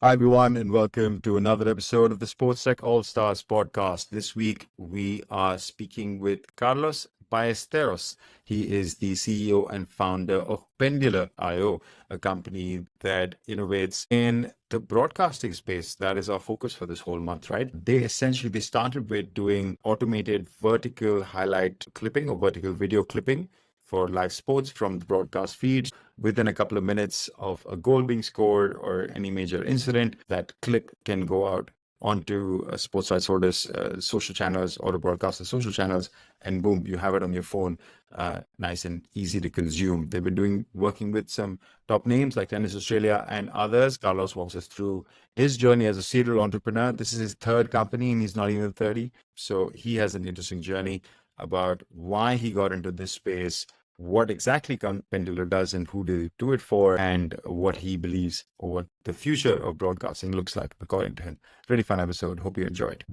Hi, everyone, and welcome to another episode of the Sports Tech All Stars podcast. This week, we are speaking with Carlos Ballesteros. He is the CEO and founder of Pendular IO, a company that innovates in the broadcasting space. That is our focus for this whole month, right? They started with doing automated vertical highlight clipping or vertical video clipping for live sports from the broadcast feeds. Within a couple of minutes of a goal being scored or any major incident, that clip can go out onto sports rights holders' social channels or the broadcaster social channels, and boom, you have it on your phone, nice and easy to consume. They've been working with some top names like Tennis Australia and others. Carlos walks us through his journey as a serial entrepreneur. This is his third company, and he's not even 30, so he has an interesting journey about why he got into this space, what exactly Pendular does and who they do it for, and what he believes or what the future of broadcasting looks like according to him. Really fun episode. Hope you enjoyed.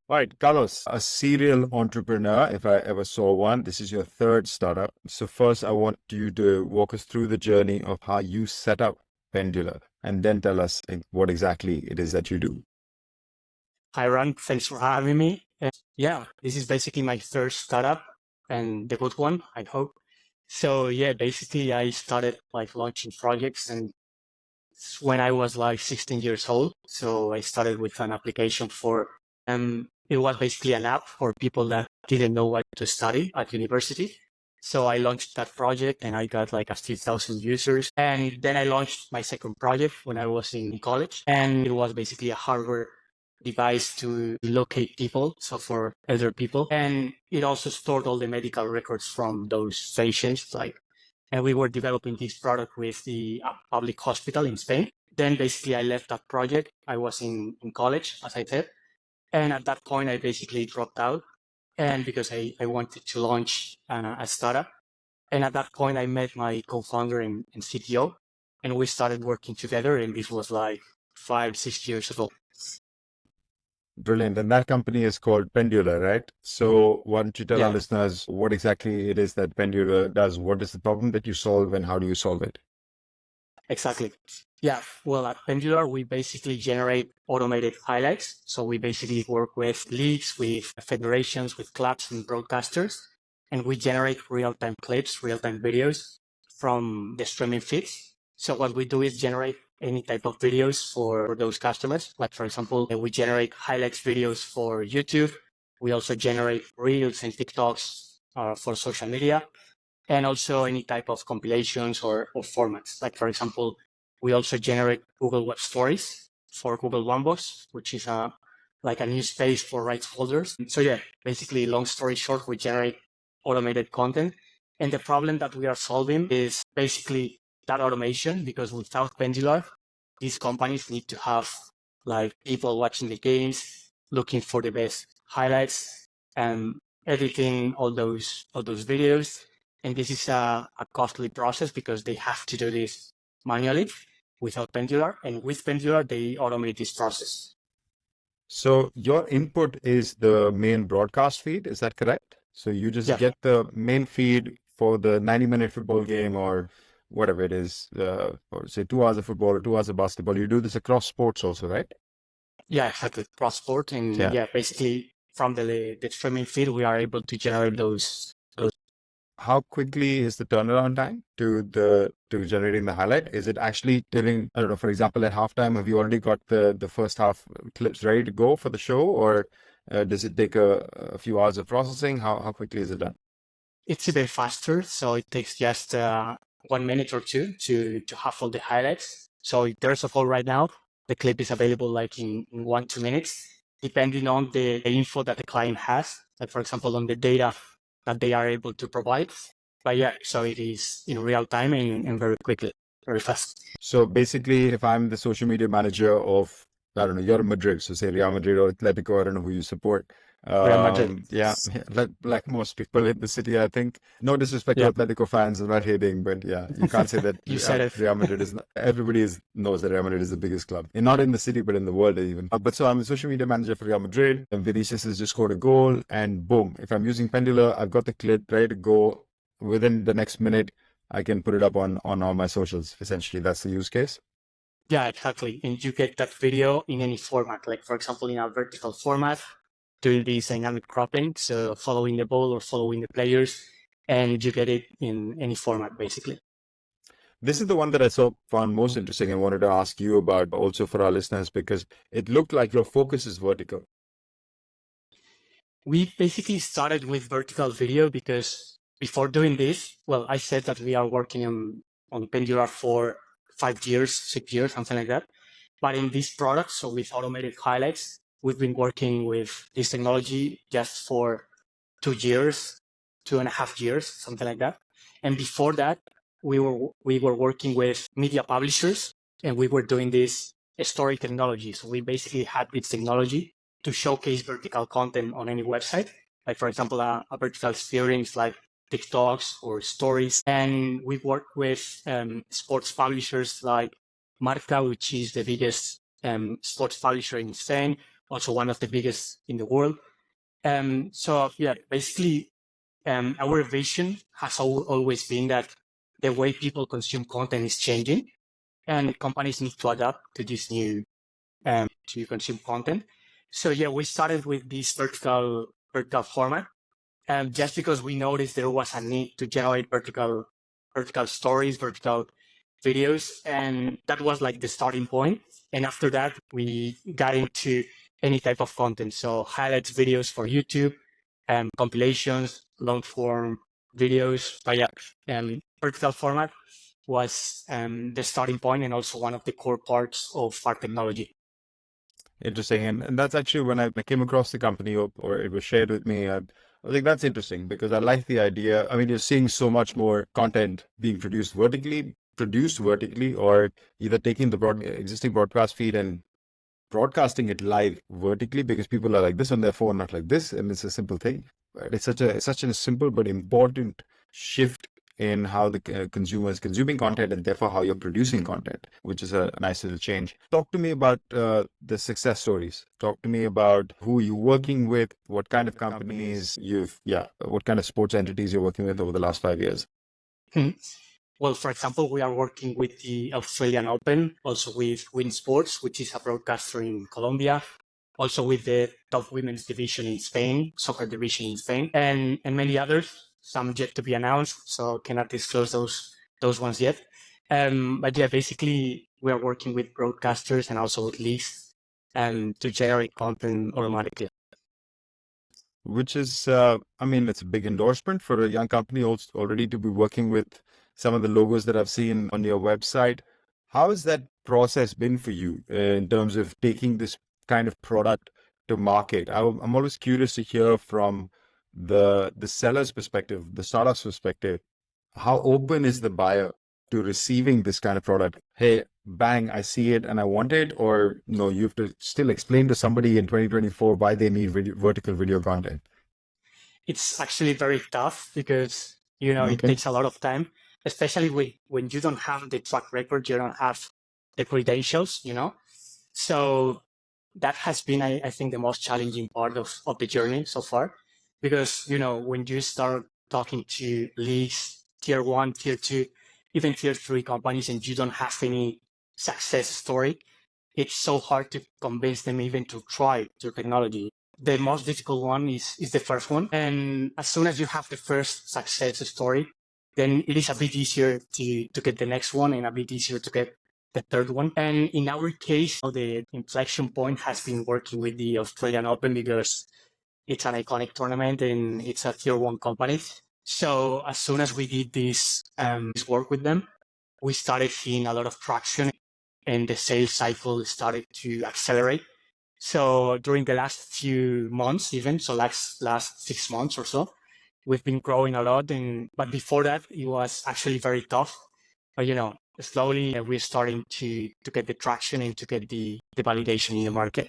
All right, Carlos, a serial entrepreneur, if I ever saw one. This is your third startup. So first, I want you to walk us through the journey of how you set up Pendular, and then tell us what exactly it is that you do. Hi, Ron. Thanks for having me. Yeah, this is basically my first startup and the good one, I hope. So yeah, basically I started launching projects and when I was 16 years old. So I started with an application it was basically an app for people that didn't know what to study at university. So I launched that project and I got a few thousand users. And then I launched my second project when I was in college. And it was basically a hardware device to locate people, so for elder people. And it also stored all the medical records from those patients. And we were developing this product with the public hospital in Spain. Then basically I left that project. I was in college, as I said. And at that point, I basically dropped out. And because I wanted to launch a startup. And at that point, I met my co-founder and CTO, and we started working together. And this was 5-6 years ago. Brilliant. And that company is called Pendular, right? So why don't you tell our Yeah, listeners what exactly it is that Pendular does? What is the problem that you solve and how do you solve it? exactly. Yeah, well, at Pendular, we basically generate automated highlights. So we basically work with leagues, with federations, with clubs and broadcasters, and we generate real-time clips, real-time videos from the streaming feeds. So what we do is generate any type of videos for those customers. Like, for example, we generate highlights videos for YouTube. We also generate reels and TikToks for social media, and also any type of compilations or formats. Like, for example, we also generate Google Web Stories for Google Wambos, which is a new space for rights holders. So yeah, basically, long story short, we generate automated content. And the problem that we are solving is basically that automation, because without Pendular, these companies need to have people watching the games, looking for the best highlights and editing all those videos. And this is a costly process because they have to do this manually without Pendular. And with Pendular, they automate this process. So your input is the main broadcast feed, is that correct? So you just Yeah, get the main feed for the 90-minute football game or whatever it is, or say 2 hours of football or 2 hours of basketball. You do this across sports also, right? yeah, exactly. Cross sport. And Yeah. yeah, basically from the streaming feed, we are able to generate those. How quickly is the turnaround time to generating the highlight? Is it actually telling, I don't know, for example, at halftime, have you already got the first half clips ready to go for the show, or does it take a few hours of processing? How quickly is it done? It's a bit faster, so it takes just 1 minute or two to have all the highlights. So there's a all right now. The clip is available in 1-2 minutes, depending on the info that the client has. Like, for example, on the data that they are able to provide. But yeah, so it is in real time and very quickly, very fast. So basically, if I'm the social media manager of, I don't know, you're in Madrid, so say Real Madrid or Atletico, I don't know who you support. Real Madrid. Yeah, like most people in the city, I think. No disrespect to Yeah, Atletico fans, I'm not hating, but yeah, you can't say that you said it. Real Madrid is not, everybody knows that Real Madrid is the biggest club. And not in the city, but in the world even. But so I'm a social media manager for Real Madrid, and Vinicius has just scored a goal, and boom, if I'm using Pendular, I've got the clip ready to go. Within the next minute, I can put it up on all my socials. Essentially, that's the use case. Yeah, exactly. And you get that video in any format, like for example, in a vertical format, doing this dynamic cropping, so following the ball or following the players, and you get it in any format, basically. This is the one that found most interesting and wanted to ask you about also for our listeners because it looked like your focus is vertical. We basically started with vertical video because before doing this, well, I said that we are working on Pendular for 5 years, 6 years, something like that. But in this product, so with automated highlights, we've been working with this technology just for 2 years, 2.5 years, something like that. And before that, we were working with media publishers, and we were doing this story technology. So we basically had this technology to showcase vertical content on any website, like for example, a vertical experience like TikToks or stories. And we worked with sports publishers like Marca, which is the biggest sports publisher in Spain, also one of the biggest in the world. So yeah, basically, our vision has always been that the way people consume content is changing, and companies need to adapt to this new to consume content. So yeah, we started with this vertical format, just because we noticed there was a need to generate vertical stories, vertical videos, and that was like the starting point. And after that, we got into any type of content, so highlights videos for YouTube, compilations, long form videos. But yeah, vertical format was the starting point and also one of the core parts of our technology. Interesting. And that's actually when I came across the company or it was shared with me. I was like, that's interesting because I like the idea. I mean, you're seeing so much more content being produced vertically, or either taking the existing broadcast feed and broadcasting it live vertically because people are like this on their phone, not like this, and it's a simple thing. Right? It's such a simple but important shift in how the consumer is consuming content and therefore how you're producing content, which is a nice little change. Talk to me about the success stories. Talk to me about who you're working with, what kind of companies what kind of sports entities you're working with over the last 5 years. Hmm. Well, for example, we are working with the Australian Open, also with Win Sports, which is a broadcaster in Colombia, also with the top women's division in Spain, soccer division in Spain, and many others. Some yet to be announced, so cannot disclose those ones yet. But yeah, basically we are working with broadcasters and also with leagues to generate content automatically. Which is, I mean, it's a big endorsement for a young company already to be working with some of the logos that I've seen on your website. How has that process been for you in terms of taking this kind of product to market? I'm always curious to hear from the seller's perspective, the startup's perspective. How open is the buyer to receiving this kind of product? Hey, bang, I see it and I want it, or no, you have to still explain to somebody in 2024 why they need vertical video content. It's actually very tough because it Okay. takes a lot of time, especially when you don't have the track record, you don't have the credentials. So that has been, I think, the most challenging part of the journey so far, because when you start talking to leagues, tier 1, tier 2, even tier 3 companies, and you don't have any success story, it's so hard to convince them even to try your technology. The most difficult one is the first one. And as soon as you have the first success story, then it is a bit easier to get the next one and a bit easier to get the third one. And in our case, the inflection point has been working with the Australian Open because it's an iconic tournament and it's a tier 1 company. So as soon as we did this work with them, we started seeing a lot of traction and the sales cycle started to accelerate. So during the last few months, even so, last 6 months or so, we've been growing a lot. But before that, it was actually very tough. But slowly we're starting to get the traction and to get the validation in the market.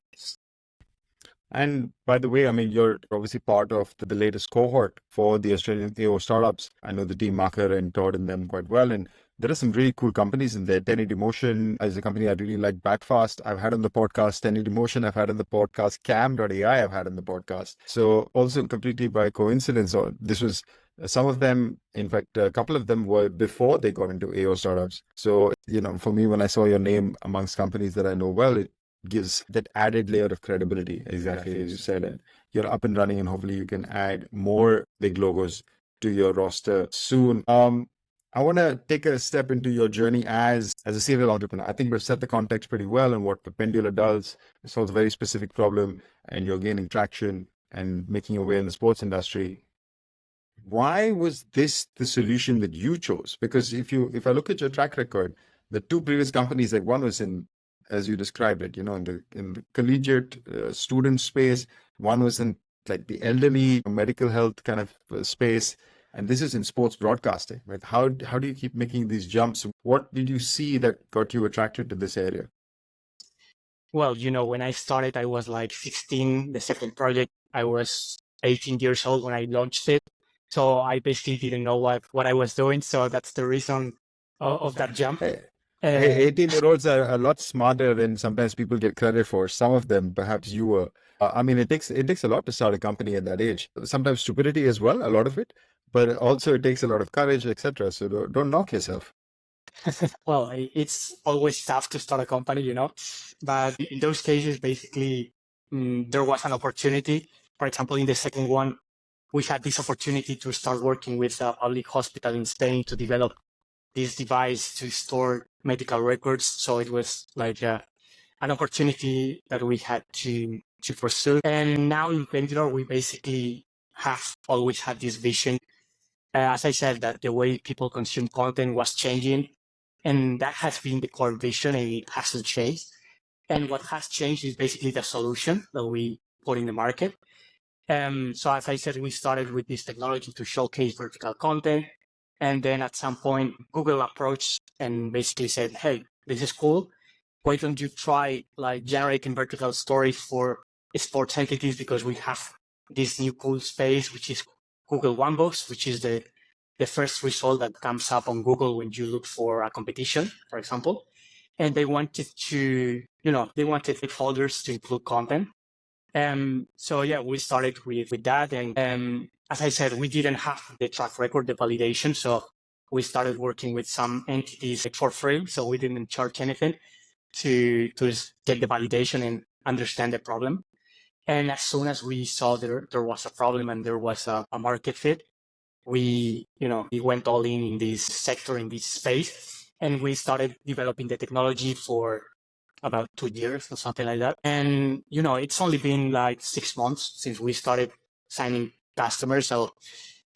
And by the way, I mean, you're obviously part of the latest cohort for the Australian AO startups. I know the team Marker and Todd and them quite well. And there are some really cool companies in there. 1080 Motion is a company I really like. Backfast, I've had on the podcast. 1080 Motion, I've had on the podcast. Cam.ai, I've had on the podcast. So also completely by coincidence, or this was some of them, in fact, a couple of them were before they got into AO startups. So, for me, when I saw your name amongst companies that I know well, it gives that added layer of credibility, exactly as you said. And you're up and running, and hopefully you can add more big logos to your roster soon. I want to take a step into your journey as a serial entrepreneur. I think we've set the context pretty well on what the Pendular does. It solves a very specific problem, and you're gaining traction and making your way in the sports industry. Why was this the solution that you chose? Because if I look at your track record, the two previous companies, like one was in, as you described it, in the collegiate student space. One was in like the elderly medical health kind of space, and this is in sports broadcasting. Right? How do you keep making these jumps? What did you see that got you attracted to this area? Well, when I started, I was like 16. The second project, I was 18 years old when I launched it. So I basically didn't know what I was doing. So that's the reason of that jump. Hey, 18-year-olds are a lot smarter than sometimes people get credit for. Some of them, perhaps you were. I mean, it takes a lot to start a company at that age. Sometimes stupidity as well, a lot of it, but also it takes a lot of courage, etc. So don't knock yourself. Well, it's always tough to start a company, but in those cases, basically, there was an opportunity. For example, in the second one, we had this opportunity to start working with a public hospital in Spain to develop this device to store medical records. So it was like an opportunity that we had to pursue. And now in Pendular, we basically have always had this vision. As I said, that the way people consume content was changing, and that has been the core vision, and it hasn't changed. And what has changed is basically the solution that we put in the market. So as I said, we started with this technology to showcase vertical content. And then at some point, Google approached and basically said, hey, this is cool. Why don't you try like generating vertical stories for sports entities? Because we have this new cool space, which is Google One Box, which is the first result that comes up on Google when you look for a competition, for example. And they wanted stakeholders to include content. So yeah, we started with that. And as I said, we didn't have the track record, the validation. So we started working with some entities for free. So we didn't charge anything to get the validation and understand the problem. And as soon as we saw there was a problem and there was a market fit, we went all in this sector, in this space, and we started developing the technology for about 2 years or something like that. And, it's only been like 6 months since we started signing customers. So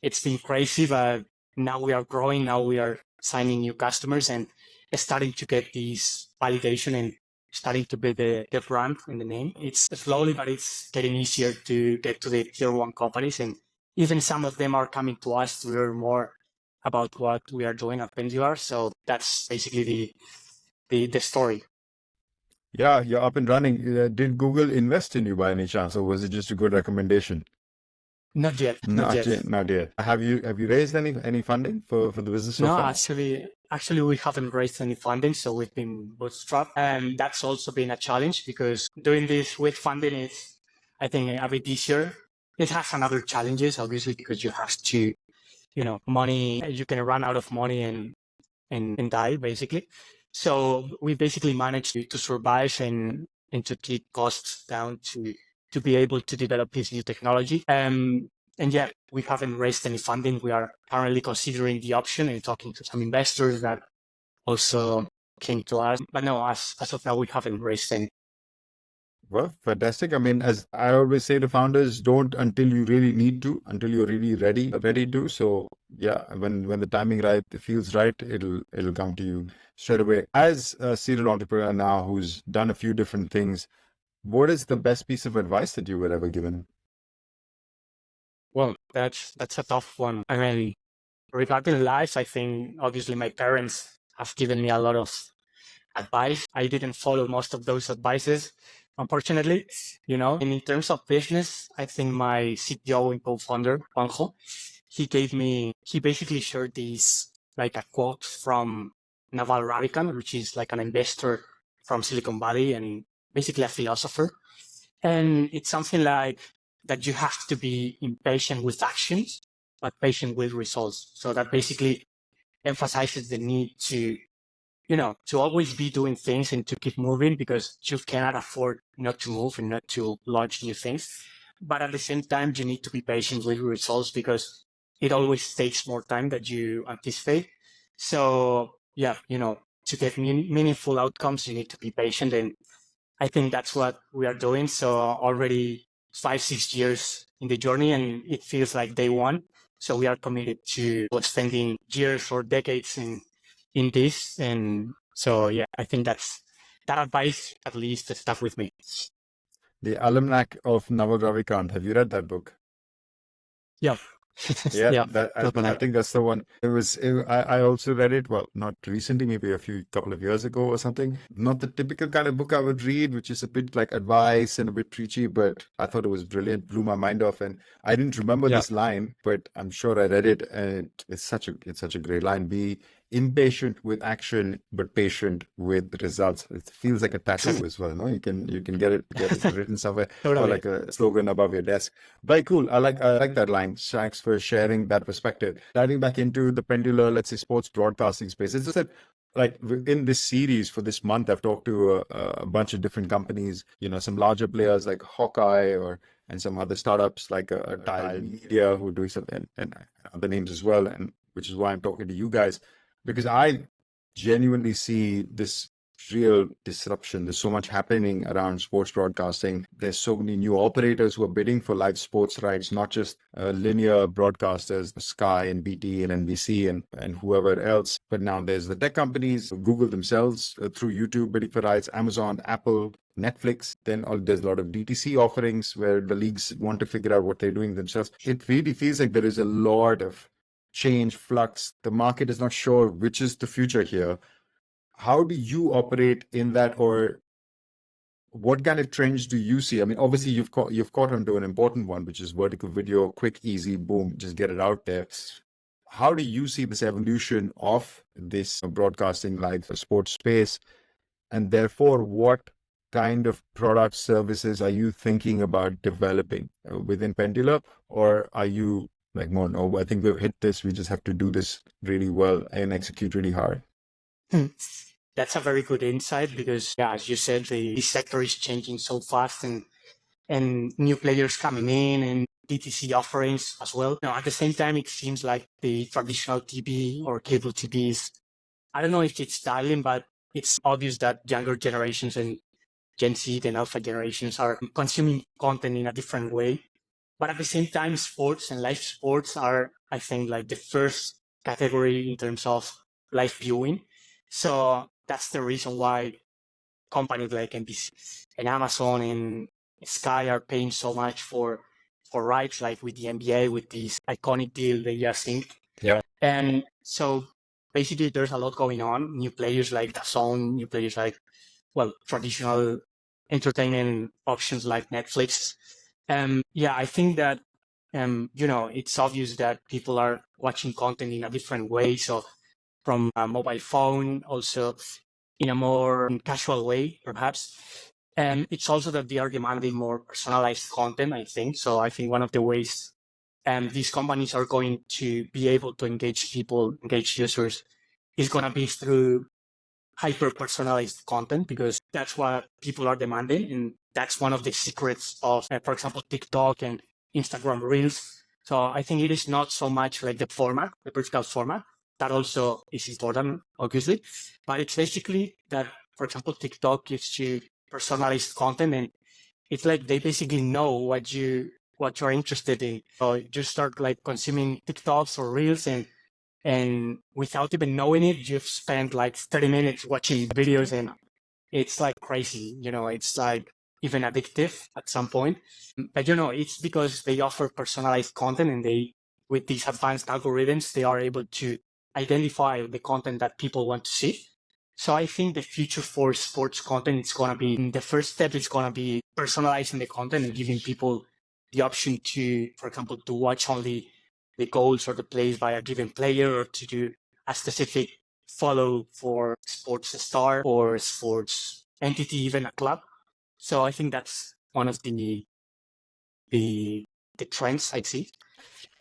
it's been crazy, but now we are growing. Now we are signing new customers and starting to get this validation and starting to build the brand and the name. It's slowly, but it's getting easier to get to the tier one companies. And even some of them are coming to us to learn more about what we are doing at Pendular. So that's basically the story. Yeah, you're up and running. Did Google invest in you by any chance, or was it just a good recommendation? Not yet. Not yet, not yet. Have you raised any funding for the business so No, far? actually, we haven't raised any funding, so we've been bootstrapped, and that's also been a challenge because doing this with funding is, I think, a bit easier. It has another challenges, obviously, because you have to, money. You can run out of money and die basically. So we basically managed to survive and to keep costs down to be able to develop this new technology. And yeah, we haven't raised any funding. We are currently considering the option and talking to some investors that also came to us. But no, as of now, we haven't raised any. Well, fantastic. I mean, as I always say to founders, don't until you really need to, until you're really ready to. So yeah, when the timing right, it feels right, it'll come to you straight away. As a serial entrepreneur now who's done a few different things, what is the best piece of advice that you were ever given? Well, that's a tough one. I mean, regarding life, I think obviously my parents have given me a lot of advice. I didn't follow most of those advices, unfortunately, and in terms of business, I think my CTO and co-founder, Juanjo, he basically shared this, like a quote from Naval Ravikant, which is like an investor from Silicon Valley and basically a philosopher. And it's something like that you have to be impatient with actions, but patient with results. So that basically emphasizes the need to always be doing things and to keep moving, because you cannot afford not to move and not to launch new things. But at the same time, you need to be patient with results, because it always takes more time than you anticipate. So yeah, to get meaningful outcomes, you need to be patient. And I think that's what we are doing. So already 5, 6 years in the journey, and it feels like day one. So we are committed to spending years or decades in this. And so, yeah, I think that advice at least stuck with me. The Almanac of Naval Ravikant. Have you read that book? Yeah. Yeah, Yeah. I think that's the one. I also read it, well, not recently, maybe a couple of years ago or something. Not the typical kind of book I would read, which is a bit like advice and a bit preachy, but I thought it was brilliant, blew my mind off. And I didn't remember Yeah. this line, but I'm sure I read it, and it's such a great line. Be impatient with action, but patient with results. It feels like a tattoo as well, no? You can get it written somewhere, or Totally. like a slogan above your desk. Very cool. I like that line. Thanks for sharing that perspective. Diving back into the Pendular, let's say, sports broadcasting space. It's just that, like, in this series for this month, I've talked to a bunch of different companies. Some larger players like Hawkeye, and some other startups like Tile Media, who do something, and other names as well. And which is why I'm talking to you guys, because I genuinely see this real disruption. There's so much happening around sports broadcasting. There's so many new operators who are bidding for live sports rights, not just linear broadcasters, Sky and BT and NBC and whoever else. But now there's the tech companies, Google themselves through YouTube bidding for rights, Amazon, Apple, Netflix. Then there's a lot of DTC offerings where the leagues want to figure out what they're doing themselves. It really feels like there is a lot of change, flux. The market is not sure which is the future here. How do you operate in that, or what kind of trends do you see? I mean, obviously you've caught onto an important one, which is vertical video, quick, easy, boom, just get it out there. How do you see this evolution of this broadcasting live sports space? And therefore, what kind of product services are you thinking about developing within Pendular? Or are you like, more, no, I think we've hit this, we just have to do this really well and execute really hard? That's a very good insight, because, yeah, as you said, the sector is changing so fast, and new players coming in and DTC offerings as well. Now, at the same time, it seems like the traditional TV or cable TVs, I don't know if it's dying, but it's obvious that younger generations and Gen Z and Alpha generations are consuming content in a different way. But at the same time, sports and live sports are, I think, like the first category in terms of live viewing. So that's the reason why companies like NBC and Amazon and Sky are paying so much for rights, like with the NBA, with this iconic deal they just inked. Yeah. And so basically there's a lot going on. New players like DAZN, new players like, well, traditional entertainment options like Netflix. Yeah, I think that, it's obvious that people are watching content in a different way. So from a mobile phone, also in a more casual way, perhaps. And it's also that they are demanding more personalized content, I think. So I think one of the ways these companies are going to be able to engage people, engage users, is going to be through hyper-personalized content, because that's what people are demanding. And that's one of the secrets of, for example, TikTok and Instagram Reels. So I think it is not so much like the format, the vertical format. That also is important, obviously. But it's basically that, for example, TikTok gives you personalized content, and it's like they basically know what you're interested in. So you start like consuming TikToks or Reels, and without even knowing it, you've spent like 30 minutes watching videos, and it's like crazy. It's like even addictive at some point. But it's because they offer personalized content, and with these advanced algorithms, they are able to identify the content that people want to see. So I think the future for sports content is going to be, the first step is going to be personalizing the content and giving people the option to, for example, to watch only the goals or the plays by a given player, or to do a specific follow for sports star or sports entity, even a club. So I think that's one of the trends I see.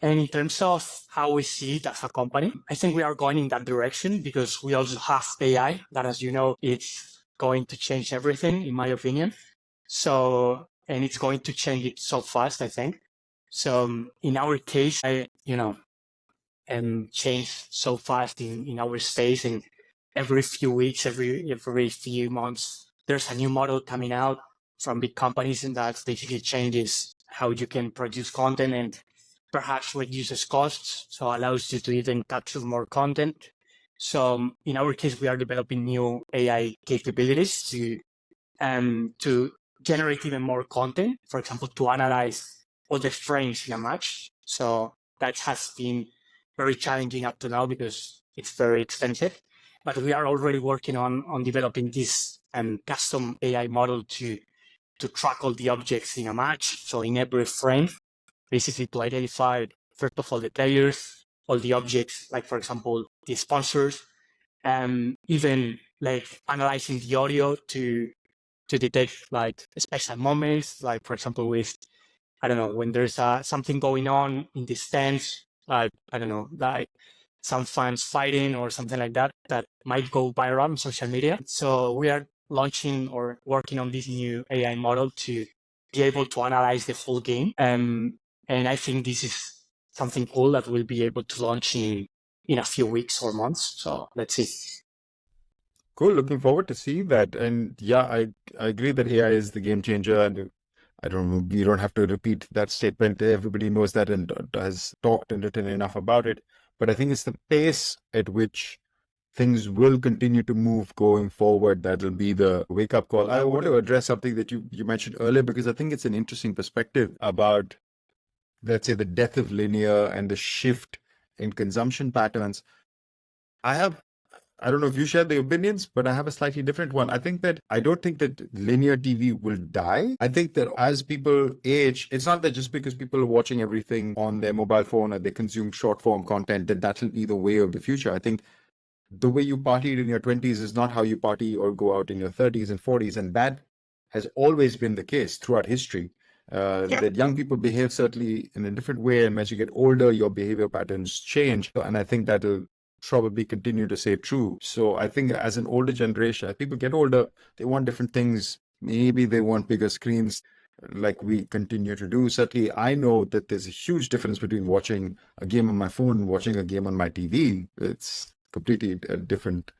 And in terms of how we see it as a company, I think we are going in that direction because we also have AI that, as you know, it's going to change everything, in my opinion. So, and it's going to change it so fast, I think. So in our case, change so fast in our space, and every few weeks, every few months, there's a new model coming out from big companies, and that basically changes how you can produce content and perhaps reduces costs, so allows you to even capture more content. So in our case, we are developing new AI capabilities to generate even more content. For example, to analyze all the frames in a match. So that has been very challenging up to now because it's very expensive. But we are already working on developing this custom AI model to track all the objects in a match. So in every frame, basically to identify, first of all, the players, all the objects, like, for example, the sponsors, and even like analyzing the audio to detect like special moments, like, for example, with, I don't know, when there's something going on in the stands, like, I don't know, like some fans fighting or something like that, that might go viral on social media. So we are launching or working on this new AI model to be able to analyze the full game. And I think this is something cool that we'll be able to launch in a few weeks or months. So let's see. Cool. Looking forward to see that. And yeah, I agree that AI is the game changer. And I don't, you don't have to repeat that statement. Everybody knows that and has talked and written enough about it. But I think it's the pace at which things will continue to move going forward that'll be the wake up call. I want to address something that you mentioned earlier because I think it's an interesting perspective about, let's say, the death of linear and the shift in consumption patterns. I don't know if you share the opinions, but I have a slightly different one. I don't think that linear TV will die. I think that as people age, it's not that just because people are watching everything on their mobile phone or they consume short form content, that that'll be the way of the future. I think the way you partied in your 20s is not how you party or go out in your 30s and 40s. And that has always been the case throughout history. That young people behave certainly in a different way. And as you get older, your behavior patterns change. And I think that'll probably continue to stay true. So I think as an older generation, as people get older, they want different things. Maybe they want bigger screens like we continue to do. Certainly, I know that there's a huge difference between watching a game on my phone and watching a game on my TV. It's completely a different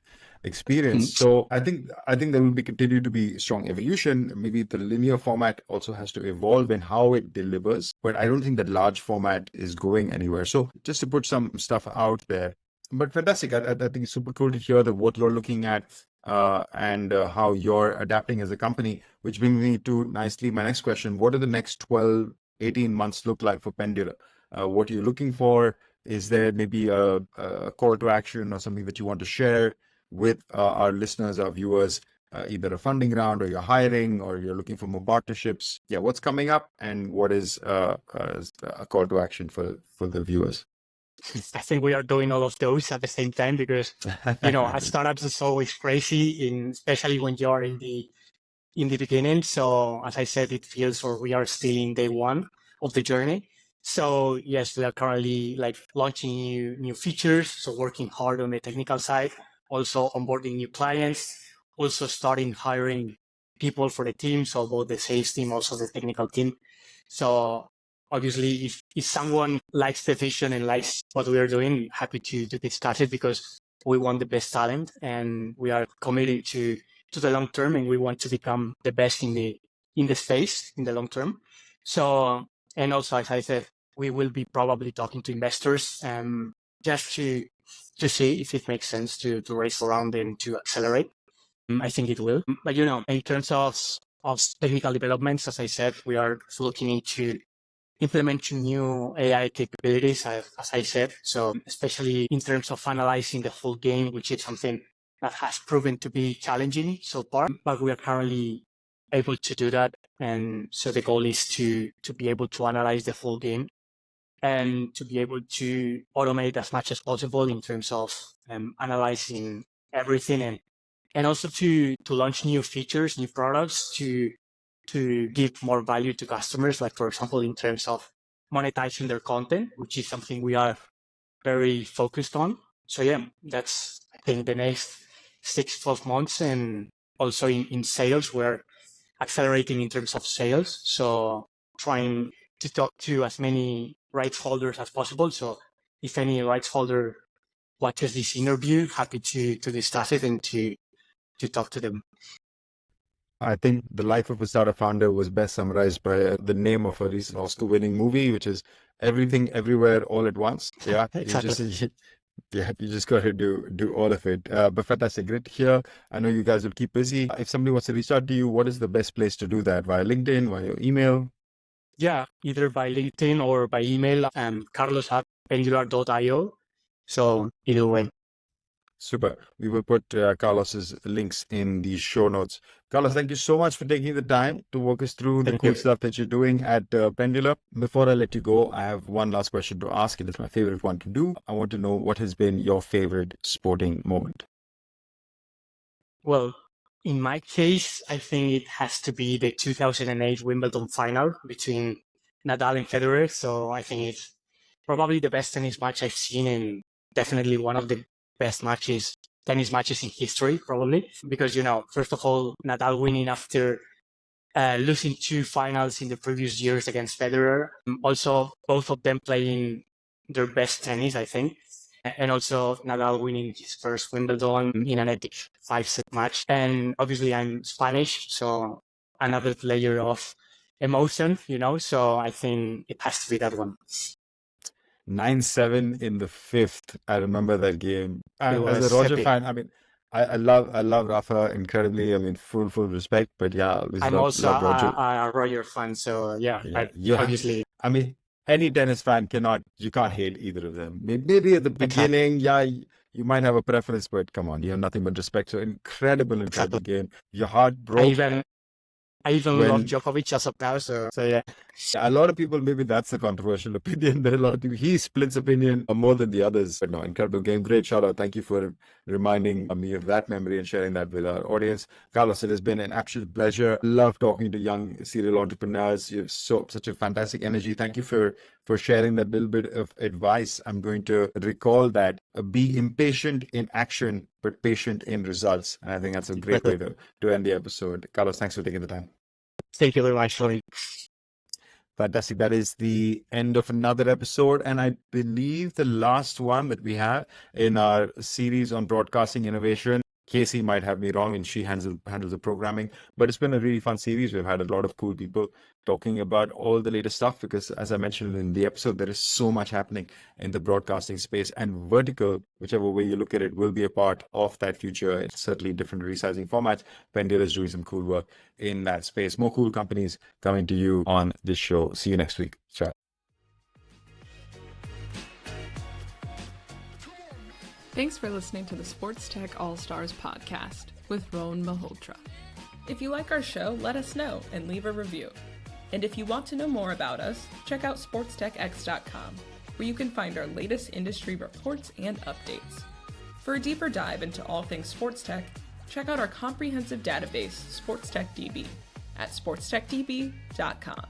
experience. So I think there will be continue to be strong evolution. Maybe the linear format also has to evolve in how it delivers, but I don't think that large format is going anywhere. So just to put some stuff out there, but fantastic. I think it's super cool to hear that what you're looking at and how you're adapting as a company, which brings me to nicely my next question. What do the next 12, 18 months look like for Pendular? What are you looking for? Is there maybe a call to action or something that you want to share with our listeners, our viewers, either a funding round, or you're hiring, or you're looking for more partnerships? Yeah, what's coming up, and what is a call to action for the viewers? I think we are doing all of those at the same time because, a startup is always crazy, especially when you're in the beginning. So as I said, it feels, or we are still in day one of the journey. So yes, we are currently like launching new features. So working hard on the technical side, also onboarding new clients, also starting hiring people for the team. So both the sales team, also the technical team. So obviously, if someone likes the vision and likes what we are doing, happy to discuss it because we want the best talent and we are committed to the long term, and we want to become the best in the space in the long term. So, and also, as I said, we will be probably talking to investors just to see if it makes sense to raise around and to accelerate. I think it will. But in terms of technical developments, as I said, we are looking into implementing new AI capabilities, as I said. So especially in terms of analyzing the full game, which is something that has proven to be challenging so far, but we are currently able to do that. And so the goal is to be able to analyze the full game and to be able to automate as much as possible in terms of analyzing everything, and also to launch new features, new products to give more value to customers, like for example, in terms of monetizing their content, which is something we are very focused on. So yeah, that's, I think, the next 6-12 months. And also in sales, we're accelerating in terms of sales. So trying to talk to as many rights holders as possible. So if any rights holder watches this interview, happy to discuss it and to talk to them. I think the life of a startup founder was best summarized by the name of a recent Oscar-winning movie, which is Everything Everywhere All at Once. Yeah, Exactly. you just got to do all of it. But fantastic, great to hear. I know you guys will keep busy. If somebody wants to reach out to you, what is the best place to do that? Via LinkedIn, via your email? Yeah, either by LinkedIn or by email, carlos@pendular.io. So either way. Super. We will put Carlos's links in the show notes. Carlos, thank you so much for taking the time to walk us through the Thank cool you. stuff that you're doing at Pendular. Before I let you go, I have one last question to ask. It is my favorite one to do. I want to know what has been your favorite sporting moment. Well, in my case, I think it has to be the 2008 Wimbledon final between Nadal and Federer. So I think it's probably the best tennis match I've seen, and definitely one of the best tennis matches in history, probably. Because, first of all, Nadal winning after losing 2 finals in the previous years against Federer. Also, both of them playing their best tennis, I think. And also Nadal winning his first Wimbledon in an epic 5-set match. And obviously I'm Spanish, so another layer of emotion, so I think it has to be that one. 9-7 in the fifth. I remember that game. It As a was Roger epic. fan, I mean, I love Rafa incredibly. I mean, full respect. But yeah, I always I'm also love Roger. a Roger fan, so yeah, obviously. I mean, any tennis fan you can't hate either of them. Maybe at the Exactly. beginning, yeah, you might have a preference, but come on, you have nothing but respect. So incredible game. Your heart broke I even love when Djokovic as of now, so yeah. a lot of people, maybe that's a controversial opinion. There are a lot of people, he splits opinion more than the others. But no, incredible game. Great shout out. Thank you for reminding me of that memory and sharing that with our audience. Carlos, it has been an absolute pleasure. Love talking to young serial entrepreneurs. You have such a fantastic energy. Thank you for sharing that little bit of advice. I'm going to recall that. Be impatient in action, but patient in results. And I think that's a great way to end the episode. Carlos, thanks for taking the time. Thank you very much for it. Fantastic. That is the end of another episode. And I believe the last one that we have in our series on broadcasting innovation. Casey might have me wrong, and she handles the programming. But it's been a really fun series. We've had a lot of cool people talking about all the latest stuff because, as I mentioned in the episode, there is so much happening in the broadcasting space. And vertical, whichever way you look at it, will be a part of that future. It's certainly different resizing formats. Pendular is doing some cool work in that space. More cool companies coming to you on this show. See you next week. Ciao. Thanks for listening to the Sports Tech All-Stars podcast with Rohan Malhotra. If you like our show, let us know and leave a review. And if you want to know more about us, check out sportstechx.com, where you can find our latest industry reports and updates. For a deeper dive into all things sports tech, check out our comprehensive database, SportsTechDB, at sportstechdb.com.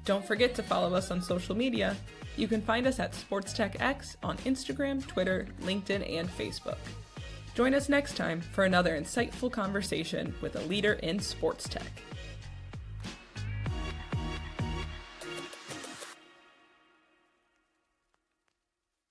Don't forget to follow us on social media. You can find us at SportsTechX on Instagram, Twitter, LinkedIn, and Facebook. Join us next time for another insightful conversation with a leader in sports tech.